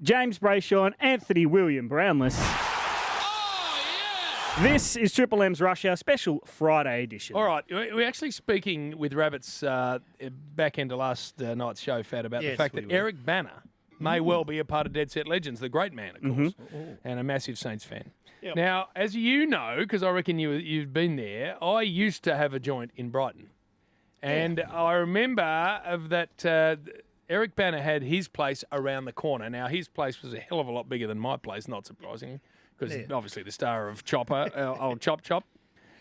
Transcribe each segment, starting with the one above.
James Brayshaw and Anthony William Brownless. This is Triple M's Rush Hour Special Friday edition. All right, we're actually speaking with Rabbits back into last night's show, Fat, about the fact that Eric Bana may well be a part of Dead Set Legends, the great man, of course, and a massive Saints fan. Yep. Now, as you know, because I reckon you've been there, I used to have a joint in Brighton. And I remember of that Eric Bana had his place around the corner. Now, his place was a hell of a lot bigger than my place, not surprisingly. Because obviously the star of Chopper, old Chop Chop.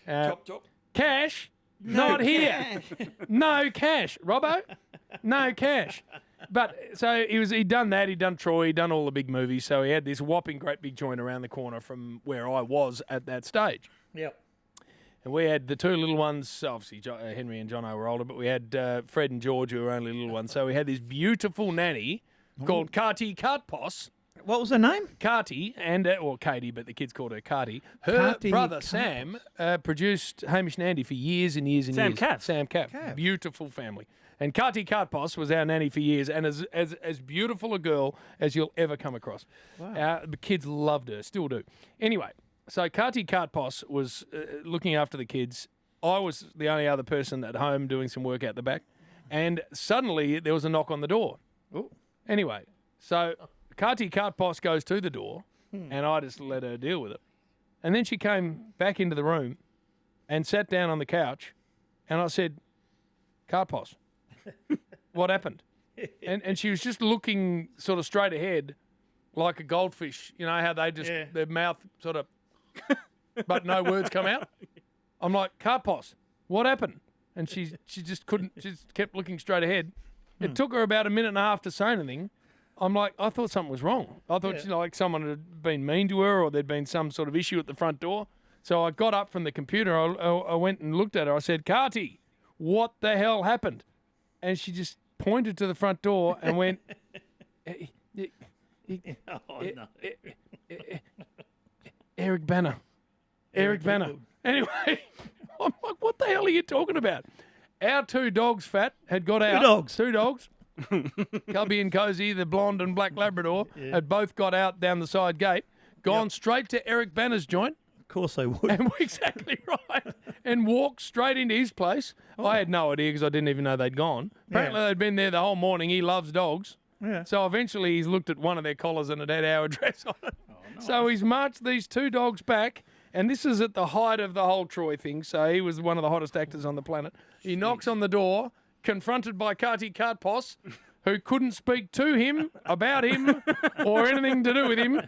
Chop. Cash, not here. No cash. Robbo, no cash. But so he'd done that, he'd done Troy, he'd done all the big movies, so he had this whopping great big joint around the corner from where I was at that stage. Yep. And we had the two little ones, obviously Henry and Jono were older, but we had Fred and George who were only little ones. So we had this beautiful nanny called Carty Cartpos. What was her name? Carty, or Katie, but the kids called her Carty. Her brother, Sam, produced Hamish and Andy for years and years and years. Sam Capp. Beautiful family. And Carty Cartpos was our nanny for years, and as beautiful a girl as you'll ever come across. Wow. The kids loved her, still do. Anyway, so Carty Cartpos was looking after the kids. I was the only other person at home doing some work out the back. And suddenly there was a knock on the door. Ooh. Anyway, so Carty Cartpos goes to the door, and I just let her deal with it. And then she came back into the room and sat down on the couch, and I said, Cartpos, what happened? And she was just looking sort of straight ahead like a goldfish. You know how they just, their mouth sort of, but no words come out? I'm like, Cartpos, what happened? And she just couldn't, she just kept looking straight ahead. It took her about a minute and a half to say anything. I'm like, I thought something was wrong. I thought like someone had been mean to her or there'd been some sort of issue at the front door. So I got up from the computer. I went and looked at her. I said, Carty, what the hell happened? And she just pointed to the front door and went, Eric Bana. Eric Bana. Anyway, I'm like, what the hell are you talking about? Our two dogs, Fat, had got out. Two dogs. Cubby and Cozy, the blonde and black Labrador, had both got out down the side gate, gone straight to Eric Banner's joint. Of course they would. And exactly right. And walked straight into his place. I had no idea because I didn't even know they'd gone. Apparently they'd been there the whole morning. He loves dogs. Yeah. So eventually he's looked at one of their collars and it had our address on it. Oh, nice. So he's marched these two dogs back. And this is at the height of the whole Troy thing. So he was one of the hottest actors on the planet. He knocks on the door, confronted by Carty Cartpos, who couldn't speak to him, about him, or anything to do with him.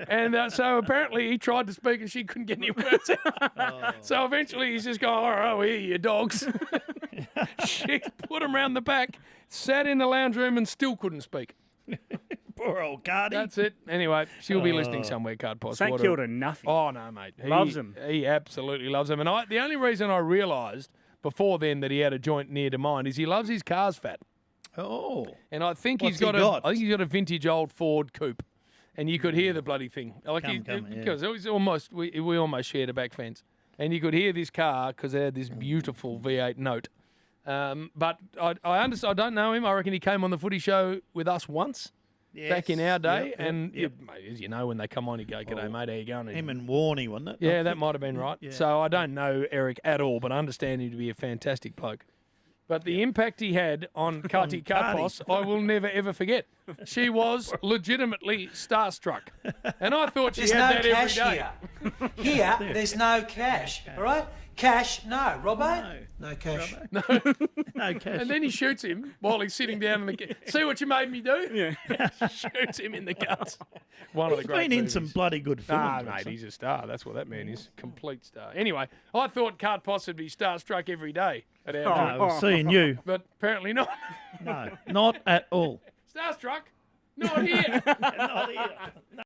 And so apparently he tried to speak and she couldn't get any words out. So eventually he's just going, all right, well, here you dogs. She put him round the back, sat in the lounge room and still couldn't speak. Poor old Carty. That's it. Anyway, she'll be listening somewhere, Cartpos. St Kilda, nothing. Oh, no, mate. He loves him. He absolutely loves him. And the only reason I realised before then that he had a joint near to mine is he loves his cars, Fat. Oh. And I think I think he's got a vintage old Ford coupe. And you could hear the bloody thing. Because it was almost, we almost shared a back fence. And you could hear this car because it had this beautiful V8 note. But I understand, I don't know him. I reckon he came on the footy show with us once. Yes. Back in our day, mate, as you know, when they come on, you go, "G'day, mate, how you going?" Him and Warney, wasn't it? Yeah, that might have been right. Yeah. So I don't know Eric at all, but I understand him to be a fantastic bloke. But the impact he had on Carty Cartpos, I will never ever forget. She was legitimately starstruck, and I thought she had that every day. Here, there's no cash. All right, cash, no. Robbo, no cash. No. No cash. And then he shoots him while he's sitting down in the. See what you made me do? Yeah. Shoots him in the guts. One of the great movies. In some bloody good films. Mate, he's a star. That's what that man is. Complete star. Anyway, I thought Cartpos would be starstruck every day at our joint. Seeing you. But apparently not. No, not at all. Starstruck? Not here. Not here. No.